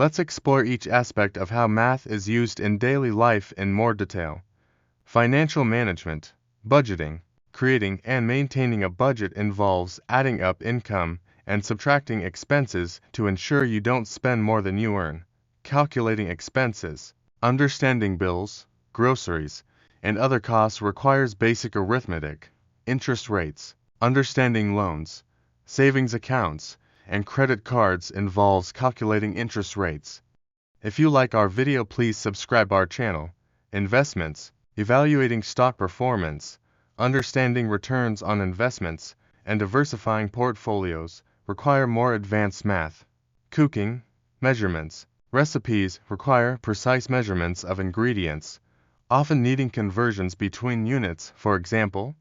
Let's explore each aspect of how math is used in daily life in more detail. Financial management, budgeting. Creating and maintaining a budget involves adding up income and subtracting expenses to ensure you don't spend more than you earn. Calculating expenses, understanding bills, groceries, and other costs requires basic arithmetic. Interest rates, understanding loans, savings accounts, and credit cards involves calculating interest rates. If you like our video, please subscribe our channel. Investments, evaluating stock performance, understanding returns on investments, and diversifying portfolios require more advanced math. Cooking, measurements, recipes require precise measurements of ingredients, often needing conversions between units, for example,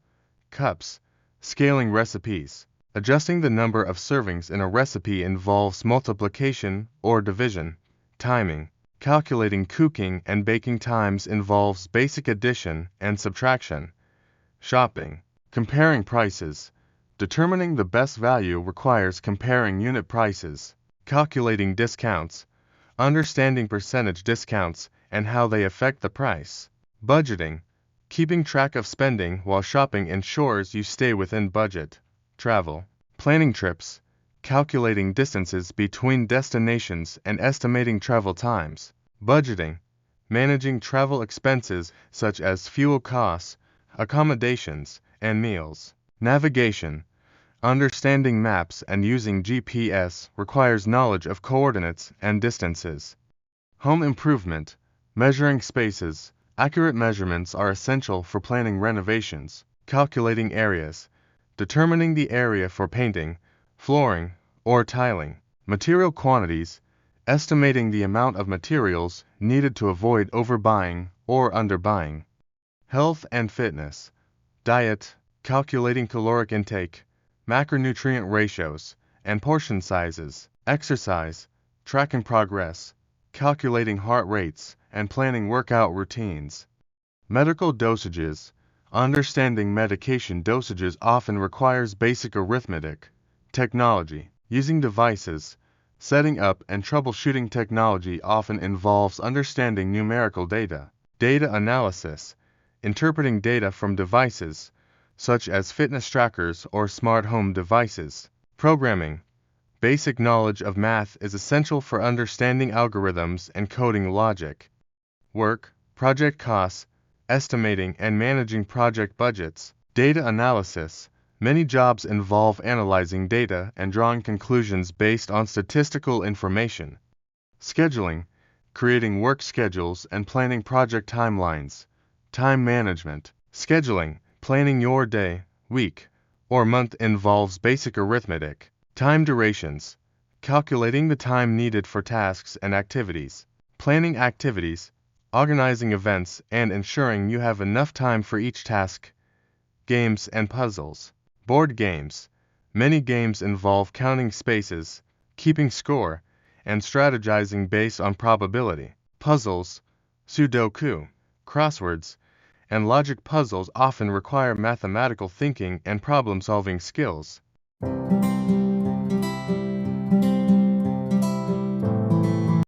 cups. Scaling recipes, adjusting the number of servings in a recipe involves multiplication or division. Timing, calculating cooking and baking times involves basic addition and subtraction. Shopping, comparing prices, determining the best value requires comparing unit prices. Calculating discounts, understanding percentage discounts and how they affect the price. Budgeting, keeping track of spending while shopping ensures you stay within budget. Travel, planning trips, calculating distances between destinations and estimating travel times. Budgeting, managing travel expenses such as fuel costs, accommodations, and meals. Navigation, understanding maps and using GPS requires knowledge of coordinates and distances. Home improvement, measuring spaces, accurate measurements are essential for planning renovations. Calculating areas, determining the area for painting, flooring, or tiling. Material quantities, estimating the amount of materials needed to avoid overbuying or underbuying. Health and fitness, diet, calculating caloric intake, macronutrient ratios, and portion sizes. Exercise, tracking progress, calculating heart rates, and planning workout routines. Medical dosages, understanding medication dosages often requires basic arithmetic. Technology, using devices, setting up and troubleshooting technology often involves understanding numerical data. Data analysis, interpreting data from devices, such as fitness trackers or smart home devices. Programming, basic knowledge of math is essential for understanding algorithms and coding logic. Work, project costs, estimating and managing project budgets. Data analysis, many jobs involve analyzing data and drawing conclusions based on statistical information. Scheduling, creating work schedules and planning project timelines. Time management, scheduling, planning your day, week, or month involves basic arithmetic. Time durations, calculating the time needed for tasks and activities. Planning activities, organizing events and ensuring you have enough time for each task. Games and puzzles. Board games, many games involve counting spaces, keeping score, and strategizing based on probability. Puzzles, Sudoku, crosswords, and logic puzzles often require mathematical thinking and problem-solving skills.